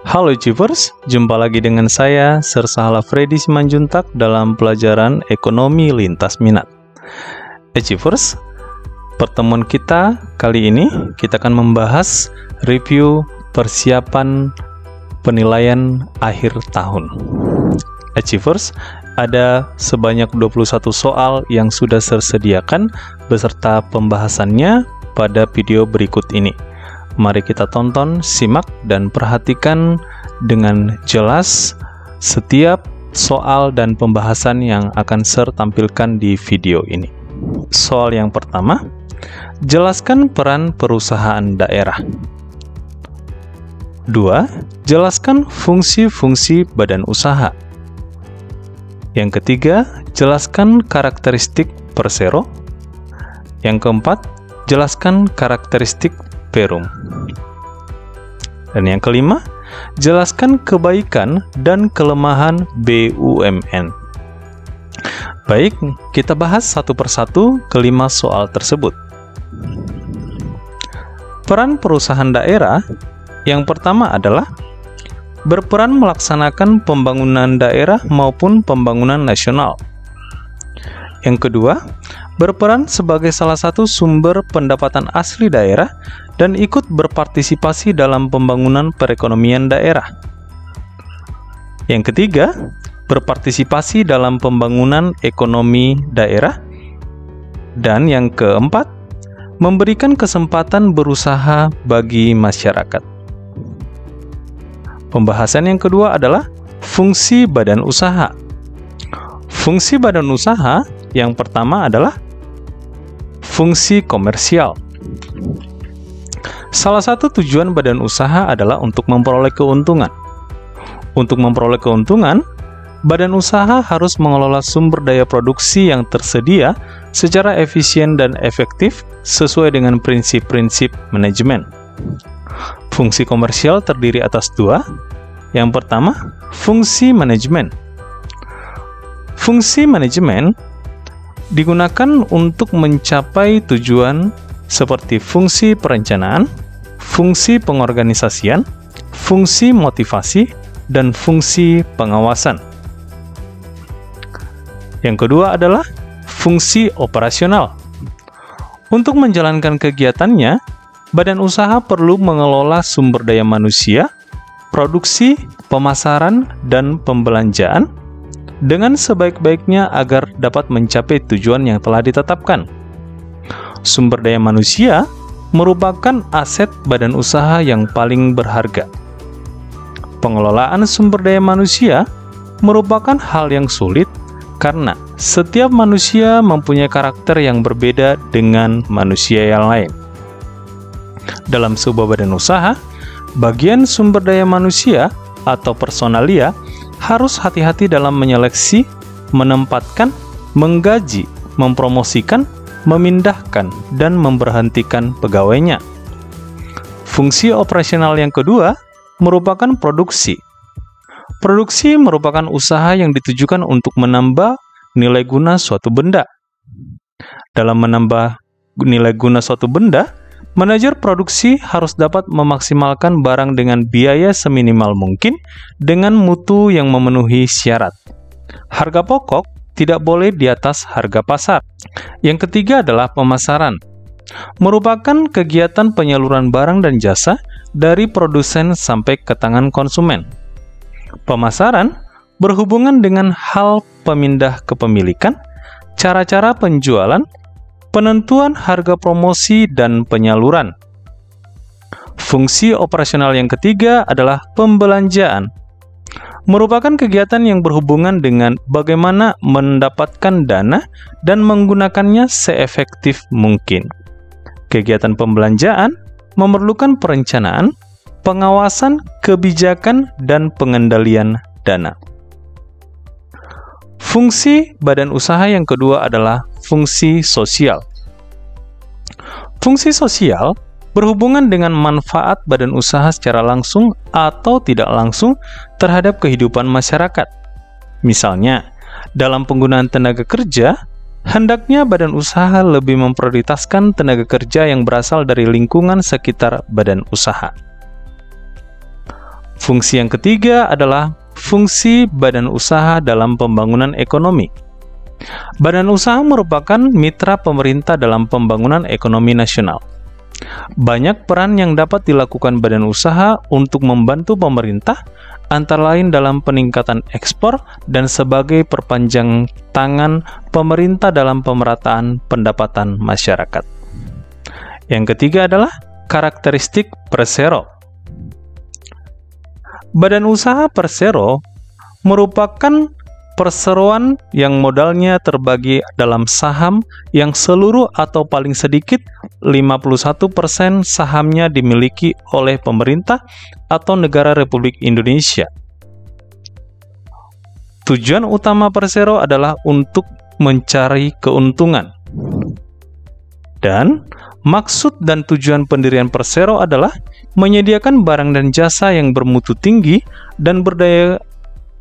Halo Achievers, jumpa lagi dengan saya, Sir Sahala Freddy Simanjuntak dalam pelajaran Ekonomi Lintas Minat. Achievers, pertemuan kita kali ini kita akan membahas review persiapan penilaian akhir tahun. Achievers, ada sebanyak 21 soal yang sudah tersediakan beserta pembahasannya pada video berikut ini. Mari kita tonton, simak, dan perhatikan dengan jelas setiap soal dan pembahasan yang akan Sir tampilkan di video ini. Soal yang pertama, jelaskan peran perusahaan daerah. 2. Jelaskan fungsi-fungsi badan usaha. Yang ketiga, jelaskan karakteristik persero. Yang keempat, jelaskan karakteristik perum. Dan yang kelima, jelaskan kebaikan dan kelemahan BUMN. Baik, kita bahas satu persatu kelima soal tersebut. Peran perusahaan daerah yang pertama adalah berperan melaksanakan pembangunan daerah maupun pembangunan nasional. Yang kedua, berperan sebagai salah satu sumber pendapatan asli daerah dan ikut berpartisipasi dalam pembangunan perekonomian daerah. Yang ketiga, berpartisipasi dalam pembangunan ekonomi daerah. Dan yang keempat, memberikan kesempatan berusaha bagi masyarakat. Pembahasan yang kedua adalah fungsi badan usaha. Fungsi badan usaha yang pertama adalah fungsi komersial. Salah satu tujuan badan usaha adalah untuk memperoleh keuntungan. Untuk memperoleh keuntungan, badan usaha harus mengelola sumber daya produksi yang tersedia secara efisien dan efektif sesuai dengan prinsip-prinsip manajemen. Fungsi komersial terdiri atas dua. Yang pertama, fungsi manajemen. Fungsi manajemen digunakan untuk mencapai tujuan seperti fungsi perencanaan, fungsi pengorganisasian, fungsi motivasi, dan fungsi pengawasan. Yang kedua adalah fungsi operasional. Untuk menjalankan kegiatannya, badan usaha perlu mengelola sumber daya manusia, produksi, pemasaran, dan pembelanjaan dengan sebaik-baiknya agar dapat mencapai tujuan yang telah ditetapkan. Sumber daya manusia merupakan aset badan usaha yang paling berharga. Pengelolaan sumber daya manusia merupakan hal yang sulit karena setiap manusia mempunyai karakter yang berbeda dengan manusia yang lain. Dalam sebuah badan usaha, bagian sumber daya manusia atau personalia harus hati-hati dalam menyeleksi, menempatkan, menggaji, mempromosikan, memindahkan, dan memberhentikan pegawainya. Fungsi operasional yang kedua merupakan produksi. Produksi merupakan usaha yang ditujukan untuk menambah nilai guna suatu benda. Dalam menambah nilai guna suatu benda, manajer produksi harus dapat memaksimalkan barang dengan biaya seminimal mungkin dengan mutu yang memenuhi syarat. Harga pokok tidak boleh di atas harga pasar. Yang ketiga adalah pemasaran. Merupakan kegiatan penyaluran barang dan jasa dari produsen sampai ke tangan konsumen. Pemasaran berhubungan dengan hal pemindah kepemilikan, cara-cara penjualan, penentuan harga promosi, dan penyaluran. Fungsi operasional yang ketiga adalah pembelanjaan. Merupakan kegiatan yang berhubungan dengan bagaimana mendapatkan dana dan menggunakannya seefektif mungkin. Kegiatan pembelanjaan memerlukan perencanaan, pengawasan, kebijakan, dan pengendalian dana. Fungsi badan usaha yang kedua adalah fungsi sosial. Fungsi sosial berhubungan dengan manfaat badan usaha secara langsung atau tidak langsung terhadap kehidupan masyarakat. Misalnya, dalam penggunaan tenaga kerja, hendaknya badan usaha lebih memprioritaskan tenaga kerja yang berasal dari lingkungan sekitar badan usaha. Fungsi yang ketiga adalah fungsi badan usaha dalam pembangunan ekonomi. Badan usaha merupakan mitra pemerintah dalam pembangunan ekonomi nasional. Banyak peran yang dapat dilakukan badan usaha untuk membantu pemerintah, antara lain dalam peningkatan ekspor dan sebagai perpanjang tangan pemerintah dalam pemerataan pendapatan masyarakat. Yang ketiga adalah karakteristik persero. Badan usaha persero merupakan perseroan yang modalnya terbagi dalam saham yang seluruh atau paling sedikit 51% sahamnya dimiliki oleh pemerintah atau negara Republik Indonesia. Tujuan utama persero adalah untuk mencari keuntungan. Dan maksud dan tujuan pendirian persero adalah menyediakan barang dan jasa yang bermutu tinggi dan berdaya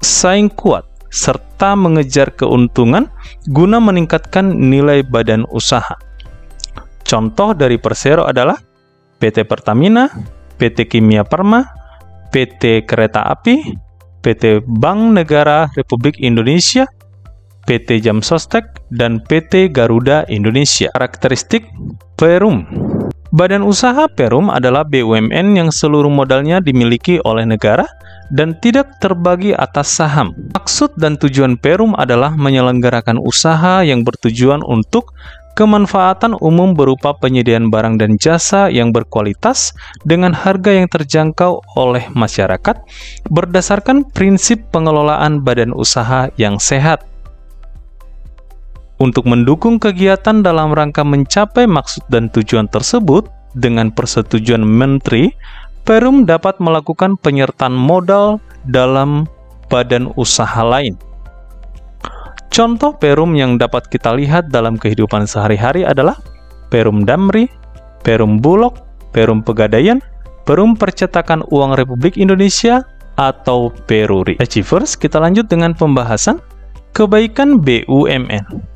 saing kuat, serta mengejar keuntungan guna meningkatkan nilai badan usaha. Contoh dari persero adalah PT Pertamina, PT Kimia Farma, PT Kereta Api, PT Bank Negara Republik Indonesia, PT Jam Sostek, dan PT Garuda Indonesia. Karakteristik Perum. Badan usaha Perum adalah BUMN yang seluruh modalnya dimiliki oleh negara dan tidak terbagi atas saham. Maksud dan tujuan Perum adalah menyelenggarakan usaha yang bertujuan untuk kemanfaatan umum berupa penyediaan barang dan jasa yang berkualitas dengan harga yang terjangkau oleh masyarakat berdasarkan prinsip pengelolaan badan usaha yang sehat. Untuk mendukung kegiatan dalam rangka mencapai maksud dan tujuan tersebut, dengan persetujuan Menteri, Perum dapat melakukan penyertaan modal dalam badan usaha lain. Contoh Perum yang dapat kita lihat dalam kehidupan sehari-hari adalah Perum Damri, Perum Bulog, Perum Pegadaian, Perum Percetakan Uang Republik Indonesia, atau Peruri. Achievers, kita lanjut dengan pembahasan kebaikan BUMN.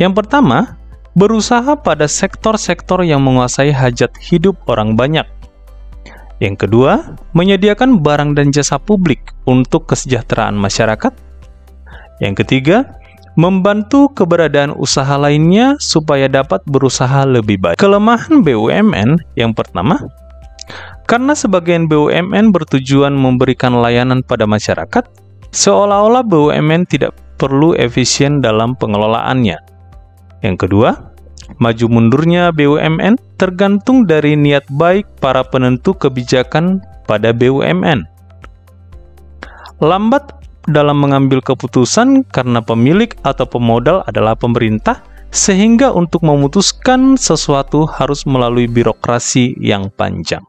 Yang pertama, berusaha pada sektor-sektor yang menguasai hajat hidup orang banyak. Yang kedua, menyediakan barang dan jasa publik untuk kesejahteraan masyarakat. Yang ketiga, membantu keberadaan usaha lainnya supaya dapat berusaha lebih baik. Kelemahan BUMN yang pertama, karena sebagian BUMN bertujuan memberikan layanan pada masyarakat, seolah-olah BUMN tidak perlu efisien dalam pengelolaannya. Yang kedua, maju mundurnya BUMN tergantung dari niat baik para penentu kebijakan pada BUMN. Lambat dalam mengambil keputusan karena pemilik atau pemodal adalah pemerintah, sehingga untuk memutuskan sesuatu harus melalui birokrasi yang panjang.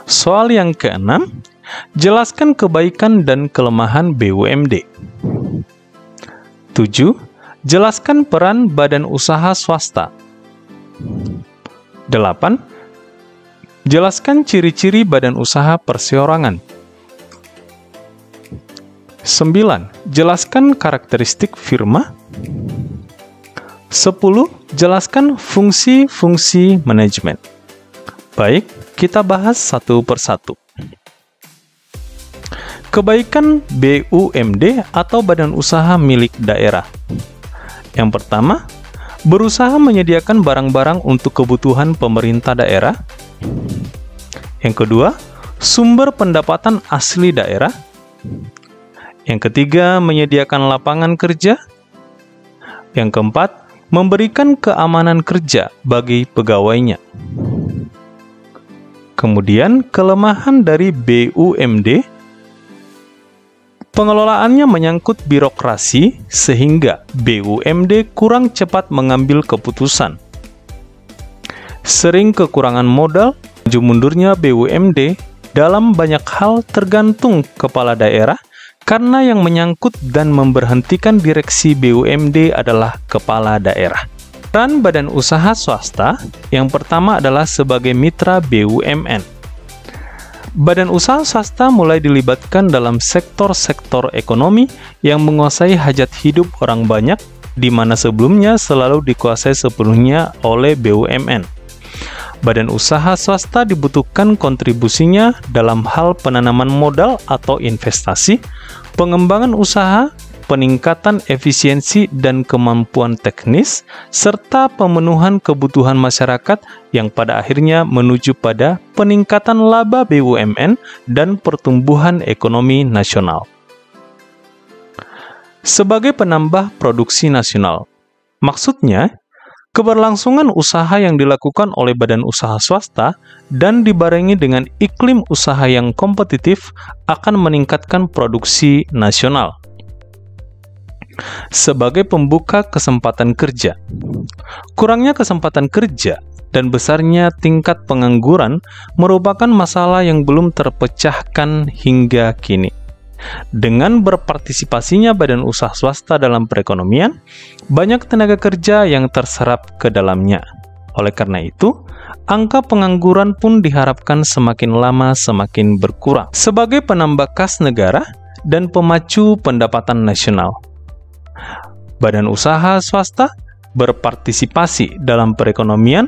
Soal yang keenam, jelaskan kebaikan dan kelemahan BUMD. 7. Jelaskan peran badan usaha swasta. 8. Jelaskan ciri-ciri badan usaha perseorangan. 9. Jelaskan karakteristik firma. 10. Jelaskan fungsi-fungsi manajemen. Baik, kita bahas satu persatu. Kebaikan BUMD atau badan usaha milik daerah. Yang pertama, berusaha menyediakan barang-barang untuk kebutuhan pemerintah daerah. Yang kedua, sumber pendapatan asli daerah. Yang ketiga, menyediakan lapangan kerja. Yang keempat, memberikan keamanan kerja bagi pegawainya. Kemudian, kelemahan dari BUMD, pengelolaannya menyangkut birokrasi sehingga BUMD kurang cepat mengambil keputusan. Sering kekurangan modal, maju mundurnya BUMD dalam banyak hal tergantung kepala daerah karena yang menyangkut dan memberhentikan direksi BUMD adalah kepala daerah. Peran badan usaha swasta yang pertama adalah sebagai mitra BUMN. Badan usaha swasta mulai dilibatkan dalam sektor-sektor ekonomi yang menguasai hajat hidup orang banyak, di mana sebelumnya selalu dikuasai sepenuhnya oleh BUMN. Badan usaha swasta dibutuhkan kontribusinya dalam hal penanaman modal atau investasi, pengembangan usaha, peningkatan efisiensi dan kemampuan teknis, serta pemenuhan kebutuhan masyarakat yang pada akhirnya menuju pada peningkatan laba BUMN dan pertumbuhan ekonomi nasional. Sebagai penambah produksi nasional, maksudnya, keberlangsungan usaha yang dilakukan oleh badan usaha swasta dan dibarengi dengan iklim usaha yang kompetitif akan meningkatkan produksi nasional. Sebagai pembuka kesempatan kerja, kurangnya kesempatan kerja dan besarnya tingkat pengangguran merupakan masalah yang belum terpecahkan hingga kini. Dengan berpartisipasinya badan usaha swasta dalam perekonomian, banyak tenaga kerja yang terserap ke dalamnya. Oleh karena itu, angka pengangguran pun diharapkan semakin lama semakin berkurang. Sebagai penambah kas negara dan pemacu pendapatan nasional, badan usaha swasta berpartisipasi dalam perekonomian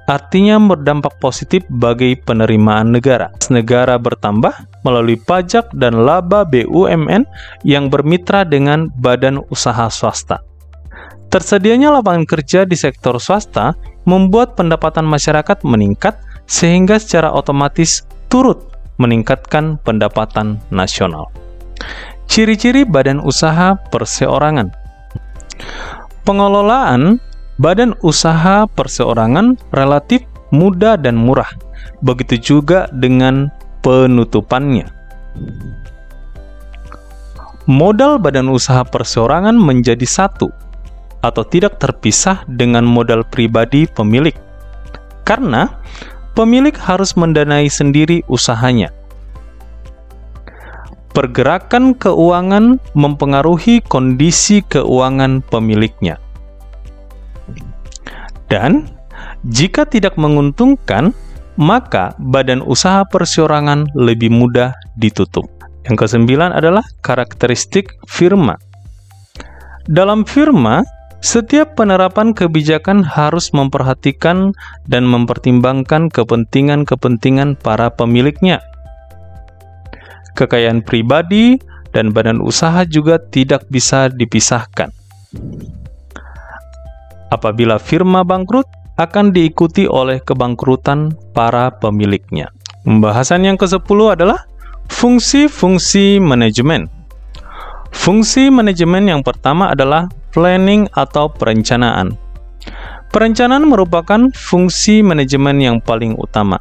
artinya berdampak positif bagi penerimaan negara. Negara bertambah melalui pajak dan laba BUMN yang bermitra dengan badan usaha swasta. Tersedianya lapangan kerja di sektor swasta membuat pendapatan masyarakat meningkat sehingga secara otomatis turut meningkatkan pendapatan nasional. Ciri-ciri badan usaha perseorangan. Pengelolaan badan usaha perseorangan relatif mudah dan murah. Begitu juga dengan penutupannya. Modal badan usaha perseorangan menjadi satu atau tidak terpisah dengan modal pribadi pemilik. Karena pemilik harus mendanai sendiri usahanya. Pergerakan keuangan mempengaruhi kondisi keuangan pemiliknya. Dan jika tidak menguntungkan, maka badan usaha perseorangan lebih mudah ditutup. Yang kesembilan adalah karakteristik firma. Dalam firma, setiap penerapan kebijakan harus memperhatikan dan mempertimbangkan kepentingan-kepentingan para pemiliknya. Kekayaan pribadi dan badan usaha juga tidak bisa dipisahkan. Apabila firma bangkrut, akan diikuti oleh kebangkrutan para pemiliknya. Pembahasan yang ke-10 adalah fungsi-fungsi manajemen. Fungsi manajemen yang pertama adalah planning atau perencanaan. Perencanaan merupakan fungsi manajemen yang paling utama.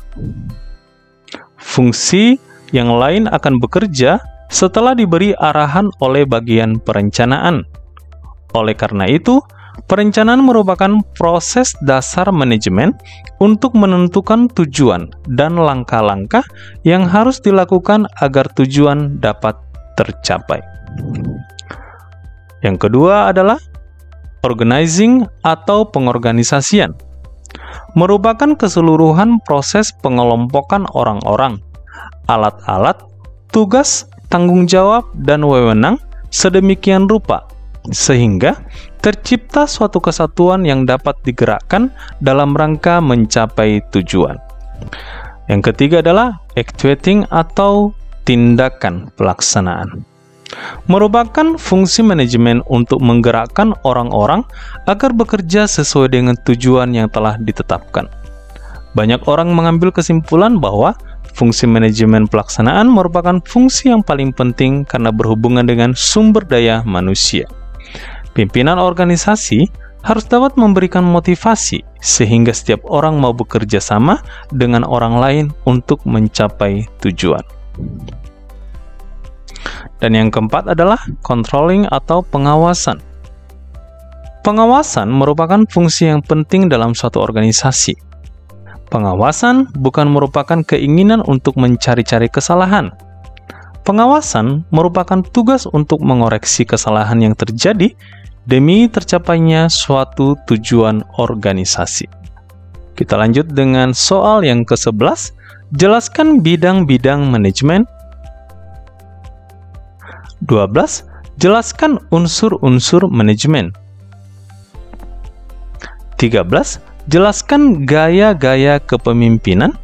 Fungsi yang lain akan bekerja setelah diberi arahan oleh bagian perencanaan. Oleh karena itu, perencanaan merupakan proses dasar manajemen untuk menentukan tujuan dan langkah-langkah yang harus dilakukan agar tujuan dapat tercapai. Yang kedua adalah organizing atau pengorganisasian. Merupakan keseluruhan proses pengelompokan orang-orang, alat-alat, tugas, tanggung jawab, dan wewenang sedemikian rupa sehingga tercipta suatu kesatuan yang dapat digerakkan dalam rangka mencapai tujuan. Yang ketiga adalah actuating atau tindakan pelaksanaan. Merupakan fungsi manajemen untuk menggerakkan orang-orang agar bekerja sesuai dengan tujuan yang telah ditetapkan. Banyak orang mengambil kesimpulan bahwa fungsi manajemen pelaksanaan merupakan fungsi yang paling penting karena berhubungan dengan sumber daya manusia. Pimpinan organisasi harus dapat memberikan motivasi sehingga setiap orang mau bekerja sama dengan orang lain untuk mencapai tujuan. Dan yang keempat adalah controlling atau pengawasan. Pengawasan merupakan fungsi yang penting dalam suatu organisasi. Pengawasan bukan merupakan keinginan untuk mencari-cari kesalahan. Pengawasan merupakan tugas untuk mengoreksi kesalahan yang terjadi demi tercapainya suatu tujuan organisasi. Kita lanjut dengan soal yang ke-11. Jelaskan bidang-bidang manajemen. 12. Jelaskan unsur-unsur manajemen. 13. Jelaskan gaya-gaya kepemimpinan.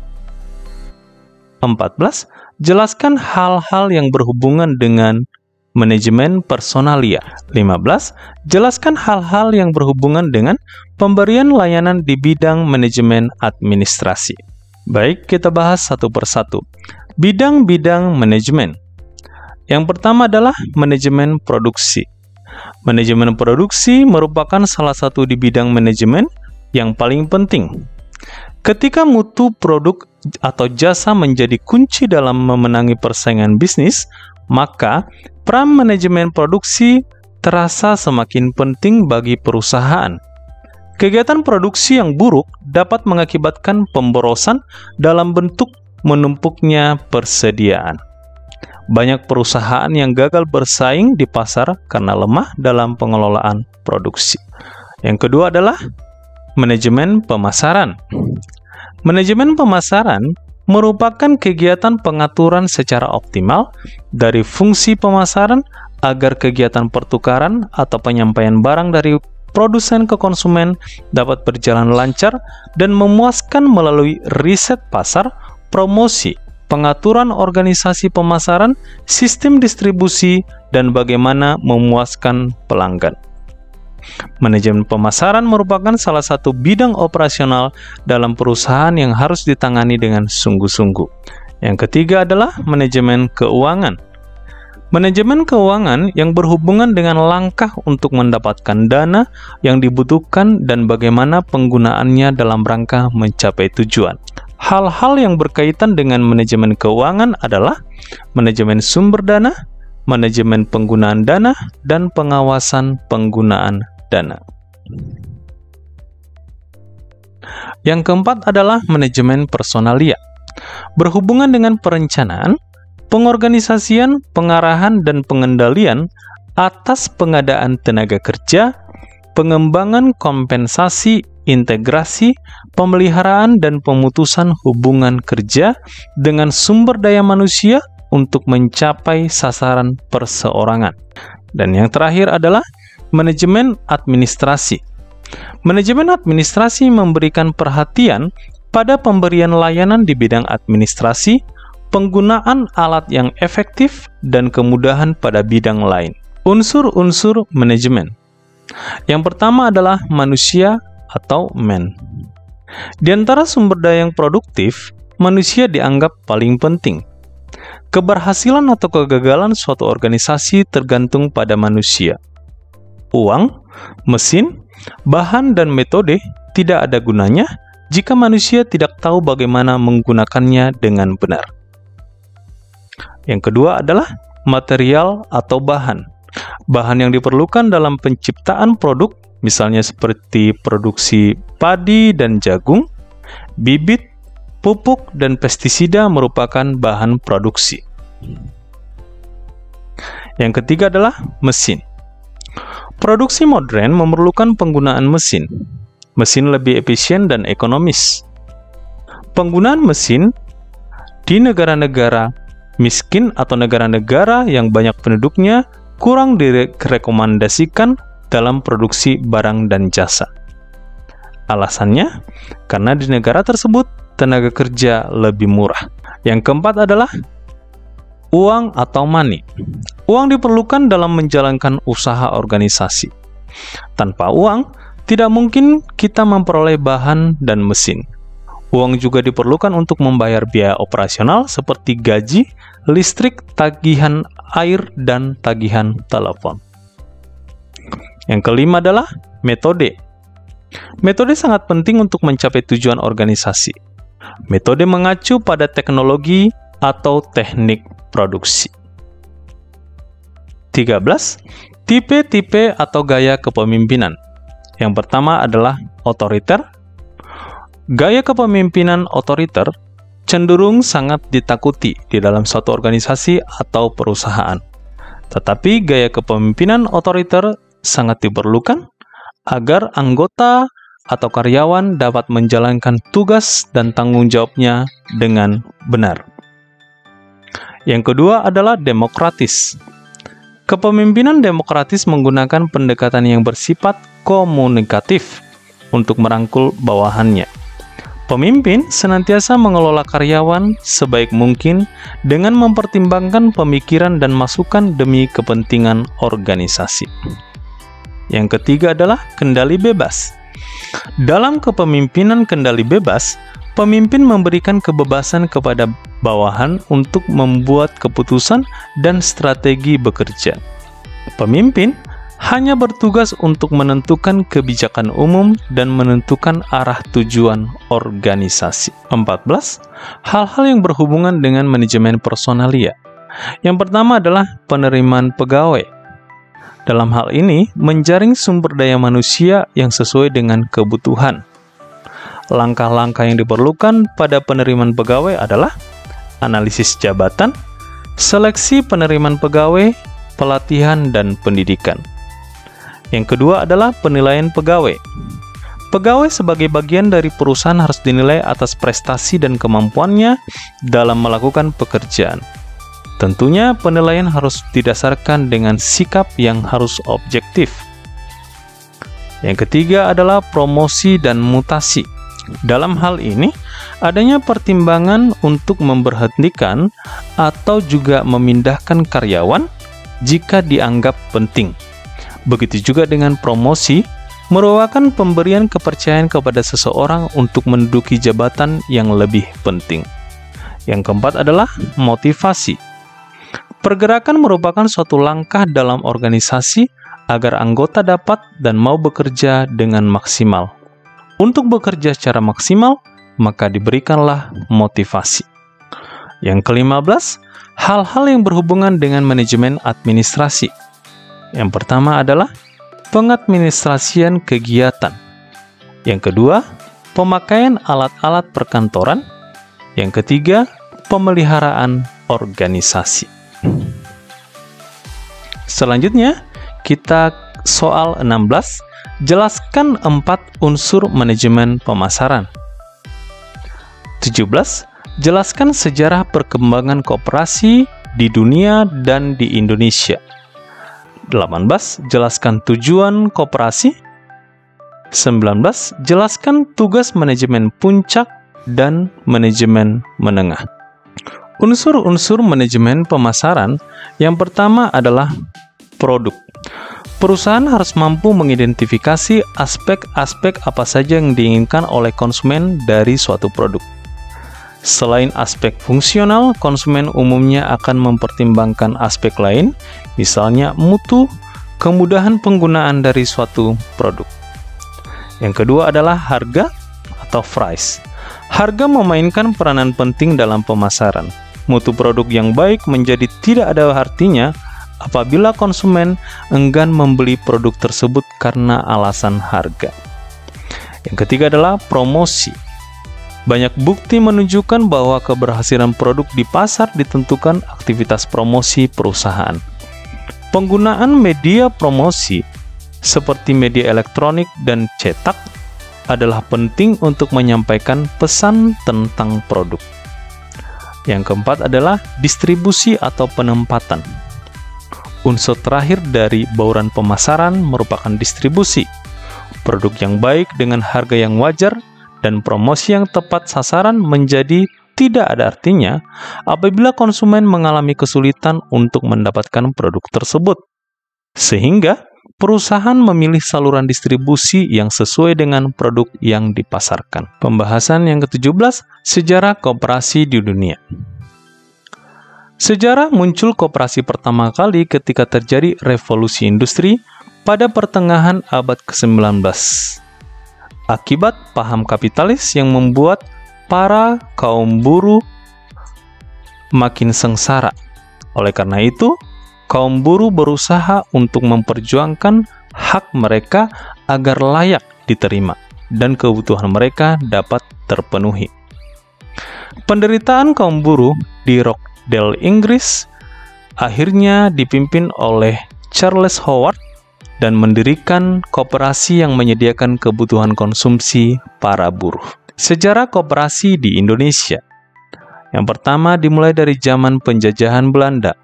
14. Jelaskan hal-hal yang berhubungan dengan manajemen personalia. 15. Jelaskan hal-hal yang berhubungan dengan pemberian layanan di bidang manajemen administrasi. Baik, kita bahas satu persatu. Bidang-bidang manajemen. Yang pertama adalah manajemen produksi. Manajemen produksi merupakan salah satu di bidang manajemen yang paling penting. Ketika mutu produk atau jasa menjadi kunci dalam memenangi persaingan bisnis, maka peran manajemen produksi terasa semakin penting bagi perusahaan. Kegiatan produksi yang buruk dapat mengakibatkan pemborosan dalam bentuk menumpuknya persediaan. Banyak perusahaan yang gagal bersaing di pasar karena lemah dalam pengelolaan produksi. Yang kedua adalah manajemen pemasaran. Manajemen pemasaran merupakan kegiatan pengaturan secara optimal dari fungsi pemasaran agar kegiatan pertukaran atau penyampaian barang dari produsen ke konsumen dapat berjalan lancar dan memuaskan melalui riset pasar, promosi, pengaturan organisasi pemasaran, sistem distribusi, dan bagaimana memuaskan pelanggan. Manajemen pemasaran merupakan salah satu bidang operasional dalam perusahaan yang harus ditangani dengan sungguh-sungguh. Yang ketiga adalah manajemen keuangan. Manajemen keuangan yang berhubungan dengan langkah untuk mendapatkan dana yang dibutuhkan dan bagaimana penggunaannya dalam rangka mencapai tujuan. Hal-hal yang berkaitan dengan manajemen keuangan adalah manajemen sumber dana, manajemen penggunaan dana, dan pengawasan penggunaan dana. Yang keempat adalah manajemen personalia. Berhubungan dengan perencanaan, pengorganisasian, pengarahan, dan pengendalian atas pengadaan tenaga kerja, pengembangan kompensasi, integrasi, pemeliharaan, dan pemutusan hubungan kerja dengan sumber daya manusia untuk mencapai sasaran perseorangan. Dan yang terakhir adalah manajemen administrasi. Manajemen administrasi memberikan perhatian pada pemberian layanan di bidang administrasi, penggunaan alat yang efektif, dan kemudahan pada bidang lain. Unsur-unsur manajemen. Yang pertama adalah manusia atau man. Di antara sumber daya yang produktif, manusia dianggap paling penting. Keberhasilan atau kegagalan suatu organisasi tergantung pada manusia. Uang, mesin, bahan, dan metode tidak ada gunanya jika manusia tidak tahu bagaimana menggunakannya dengan benar. Yang kedua adalah material atau bahan. Bahan yang diperlukan dalam penciptaan produk, misalnya seperti produksi padi dan jagung, bibit, pupuk, dan pestisida merupakan bahan produksi. Yang ketiga adalah mesin. Produksi modern memerlukan penggunaan mesin. Mesin lebih efisien dan ekonomis. Penggunaan mesin di negara-negara miskin atau negara-negara yang banyak penduduknya kurang direkomendasikan dalam produksi barang dan jasa. Alasannya, karena di negara tersebut tenaga kerja lebih murah. Yang keempat adalah uang atau money. Uang diperlukan dalam menjalankan usaha organisasi. Tanpa uang, tidak mungkin kita memperoleh bahan dan mesin. Uang juga diperlukan untuk membayar biaya operasional seperti gaji, listrik, tagihan air, dan tagihan telepon. Yang kelima adalah metode. Metode sangat penting untuk mencapai tujuan organisasi. Metode mengacu pada teknologi atau teknik produksi. 13. Tipe-tipe atau gaya kepemimpinan. Yang pertama adalah otoriter. Gaya kepemimpinan otoriter cenderung sangat ditakuti di dalam suatu organisasi atau perusahaan. Tetapi gaya kepemimpinan otoriter sangat diperlukan agar anggota atau karyawan dapat menjalankan tugas dan tanggung jawabnya dengan benar. Yang kedua adalah demokratis. Kepemimpinan demokratis menggunakan pendekatan yang bersifat komunikatif. untuk merangkul bawahannya. Pemimpin senantiasa mengelola karyawan sebaik mungkin dengan mempertimbangkan pemikiran dan masukan demi kepentingan organisasi. Yang ketiga adalah kendali bebas. Dalam kepemimpinan kendali bebas, pemimpin memberikan kebebasan kepada bawahan untuk membuat keputusan dan strategi bekerja. Pemimpin hanya bertugas untuk menentukan kebijakan umum dan menentukan arah tujuan organisasi. 14. Hal-hal yang berhubungan dengan manajemen personalia. Yang pertama adalah penerimaan pegawai. Dalam hal ini, menjaring sumber daya manusia yang sesuai dengan kebutuhan. Langkah-langkah yang diperlukan pada penerimaan pegawai adalah analisis jabatan, seleksi penerimaan pegawai, pelatihan, dan pendidikan. Yang kedua adalah penilaian pegawai. Pegawai sebagai bagian dari perusahaan harus dinilai atas prestasi dan kemampuannya dalam melakukan pekerjaan. Tentunya penilaian harus didasarkan dengan sikap yang harus objektif. Yang ketiga adalah promosi dan mutasi. Dalam hal ini, adanya pertimbangan untuk memberhentikan atau juga memindahkan karyawan jika dianggap penting. Begitu juga dengan promosi, merupakan pemberian kepercayaan kepada seseorang untuk menduduki jabatan yang lebih penting. Yang keempat adalah motivasi. Pergerakan merupakan suatu langkah dalam organisasi agar anggota dapat dan mau bekerja dengan maksimal. Untuk bekerja secara maksimal, maka diberikanlah motivasi. Yang ke-15, hal-hal yang berhubungan dengan manajemen administrasi. Yang pertama adalah pengadministrasian kegiatan. Yang kedua, pemakaian alat-alat perkantoran. Yang ketiga, pemeliharaan organisasi. Selanjutnya, kita soal 16. Jelaskan 4 unsur manajemen pemasaran. 17. Jelaskan sejarah perkembangan koperasi di dunia dan di Indonesia. 18. Jelaskan tujuan koperasi. 19. Jelaskan tugas manajemen puncak dan manajemen menengah. Unsur-unsur manajemen pemasaran yang pertama adalah produk. Perusahaan harus mampu mengidentifikasi aspek-aspek apa saja yang diinginkan oleh konsumen dari suatu produk. Selain aspek fungsional, konsumen umumnya akan mempertimbangkan aspek lain, misalnya mutu, kemudahan penggunaan dari suatu produk. Yang kedua adalah harga atau price. Harga memainkan peranan penting dalam pemasaran. Mutu produk yang baik menjadi tidak ada artinya apabila konsumen enggan membeli produk tersebut karena alasan harga. Yang ketiga adalah promosi. Banyak bukti menunjukkan bahwa keberhasilan produk di pasar ditentukan aktivitas promosi perusahaan. Penggunaan media promosi seperti media elektronik dan cetak adalah penting untuk menyampaikan pesan tentang produk. Yang keempat adalah distribusi atau penempatan. Unsur terakhir dari bauran pemasaran merupakan distribusi. Produk yang baik dengan harga yang wajar dan promosi yang tepat sasaran menjadi tidak ada artinya apabila konsumen mengalami kesulitan untuk mendapatkan produk tersebut. Sehingga perusahaan memilih saluran distribusi yang sesuai dengan produk yang dipasarkan. Pembahasan yang ke-17, sejarah koperasi di dunia. Sejarah muncul koperasi pertama kali ketika terjadi revolusi industri pada pertengahan abad ke-19. Akibat paham kapitalis yang membuat para kaum buruh makin sengsara. Oleh karena itu, kaum buruh berusaha untuk memperjuangkan hak mereka agar layak diterima dan kebutuhan mereka dapat terpenuhi. Penderitaan kaum buruh di Rochdale, Inggris, akhirnya dipimpin oleh Charles Howard dan mendirikan koperasi yang menyediakan kebutuhan konsumsi para buruh. Sejarah koperasi di Indonesia. Yang pertama dimulai dari zaman penjajahan Belanda.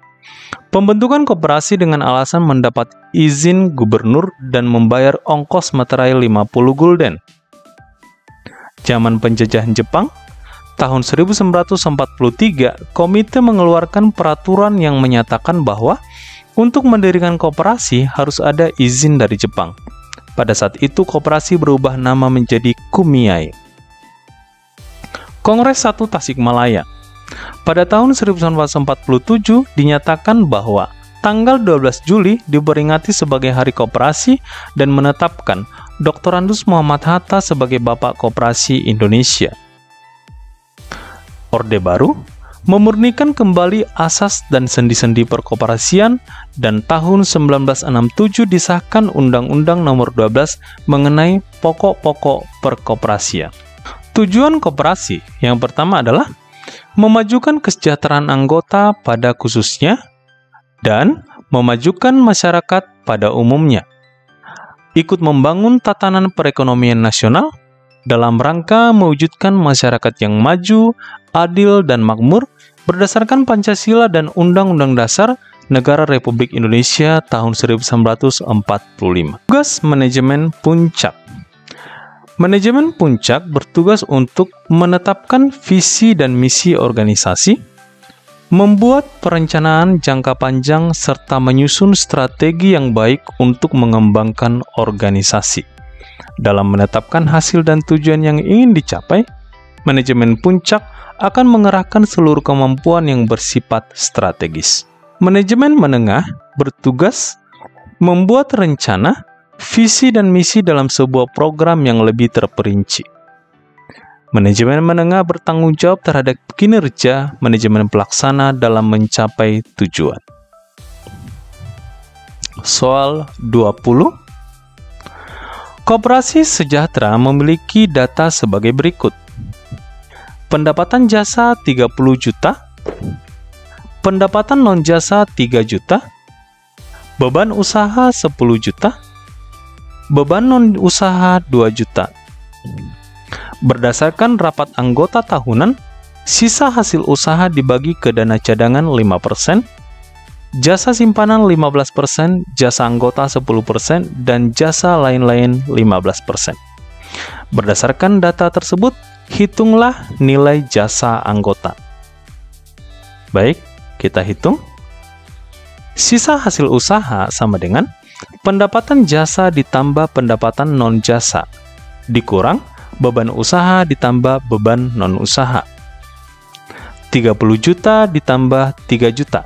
Pembentukan koperasi dengan alasan mendapat izin gubernur dan membayar ongkos materai 50 gulden. Zaman penjajahan Jepang, tahun 1943, komite mengeluarkan peraturan yang menyatakan bahwa untuk mendirikan koperasi harus ada izin dari Jepang. Pada saat itu, koperasi berubah nama menjadi Kumiai. Kongres 1 Tasikmalaya. Pada tahun 1947 dinyatakan bahwa tanggal 12 Juli diperingati sebagai Hari Koperasi dan menetapkan Dr. Andus Muhammad Hatta sebagai Bapak Koperasi Indonesia. Orde Baru memurnikan kembali asas dan sendi-sendi perkoperasian, dan tahun 1967 disahkan Undang-Undang Nomor 12 mengenai pokok-pokok perkoperasian. Tujuan koperasi yang pertama adalah memajukan kesejahteraan anggota pada khususnya dan memajukan masyarakat pada umumnya. Ikut membangun tatanan perekonomian nasional dalam rangka mewujudkan masyarakat yang maju, adil, dan makmur berdasarkan Pancasila dan Undang-Undang Dasar Negara Republik Indonesia tahun 1945. Tugas Manajemen Puncak. Manajemen Puncak bertugas untuk menetapkan visi dan misi organisasi, membuat perencanaan jangka panjang, serta menyusun strategi yang baik untuk mengembangkan organisasi. Dalam menetapkan hasil dan tujuan yang ingin dicapai, manajemen puncak akan mengerahkan seluruh kemampuan yang bersifat strategis. Manajemen menengah bertugas membuat rencana, visi, dan misi dalam sebuah program yang lebih terperinci. Manajemen menengah bertanggung jawab terhadap kinerja manajemen pelaksana dalam mencapai tujuan. Soal 20. Koperasi sejahtera memiliki data sebagai berikut. Pendapatan jasa 30 juta, pendapatan non-jasa 3 juta, beban usaha 10 juta, beban non-usaha 2 juta. Berdasarkan rapat anggota tahunan, sisa hasil usaha dibagi ke dana cadangan 5%, jasa simpanan 15%, jasa anggota 10%, dan jasa lain-lain 15%. Berdasarkan data tersebut, hitunglah nilai jasa anggota. Baik, kita hitung. Sisa hasil usaha sama dengan pendapatan jasa ditambah pendapatan non-jasa, dikurang beban usaha ditambah beban non-usaha. 30 juta ditambah 3 juta,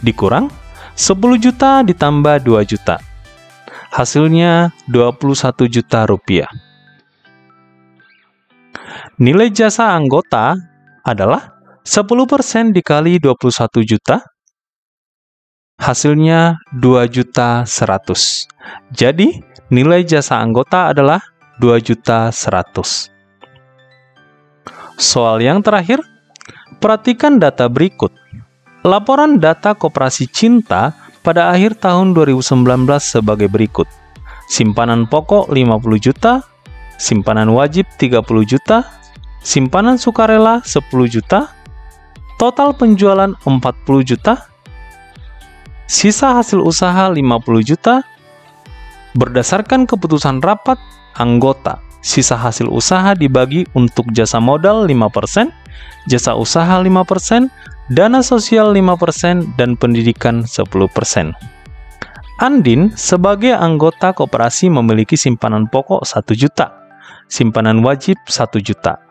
dikurang 10 juta ditambah 2 juta. Hasilnya 21 juta rupiah. Nilai jasa anggota adalah 10% dikali 21 juta, hasilnya 2.100.000. Jadi, nilai jasa anggota adalah 2.100.000. Soal yang terakhir, perhatikan data berikut. Laporan data Koperasi Cinta pada akhir tahun 2019 sebagai berikut. Simpanan pokok 50 juta, simpanan wajib 30 juta, simpanan sukarela 10 juta, total penjualan 40 juta, sisa hasil usaha 50 juta. Berdasarkan keputusan rapat anggota, sisa hasil usaha dibagi untuk jasa modal 5%, jasa usaha 5%, dana sosial 5%, dan pendidikan 10%. Andin sebagai anggota koperasi memiliki simpanan pokok 1 juta, simpanan wajib 1 juta.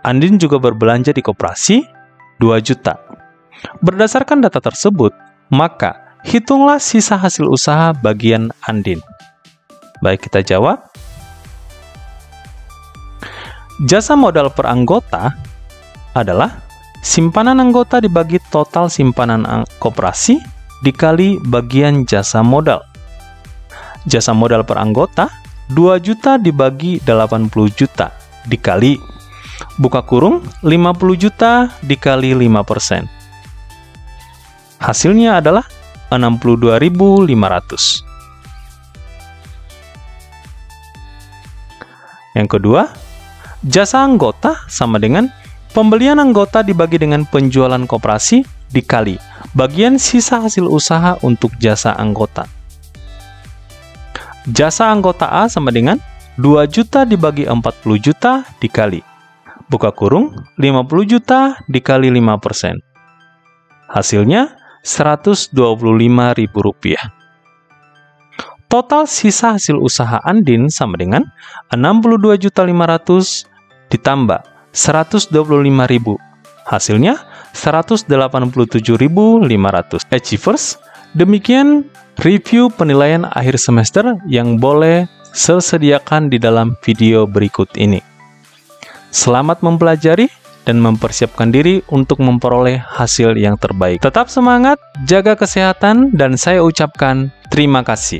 Andin juga berbelanja di koperasi 2 juta. Berdasarkan data tersebut, maka hitunglah sisa hasil usaha bagian Andin. Baik, kita jawab. Jasa modal per anggota adalah simpanan anggota dibagi total simpanan koperasi dikali bagian jasa modal. Jasa modal per anggota 2 juta dibagi 80 juta dikali buka kurung 50 juta dikali 5%. Hasilnya adalah 62.500. Yang kedua, jasa anggota sama dengan pembelian anggota dibagi dengan penjualan koperasi dikali bagian sisa hasil usaha untuk jasa anggota. Jasa anggota A sama dengan 2 juta dibagi 40 juta dikali. Buka kurung, 50 juta dikali 5%. Hasilnya Rp125.000. Total sisa hasil usaha Andin sama dengan 62.500.000 ditambah 125.000. Hasilnya 187.500. Achievers, demikian review penilaian akhir semester yang boleh sediakan di dalam video berikut ini. Selamat mempelajari dan mempersiapkan diri untuk memperoleh hasil yang terbaik. Tetap semangat, jaga kesehatan, dan saya ucapkan terima kasih.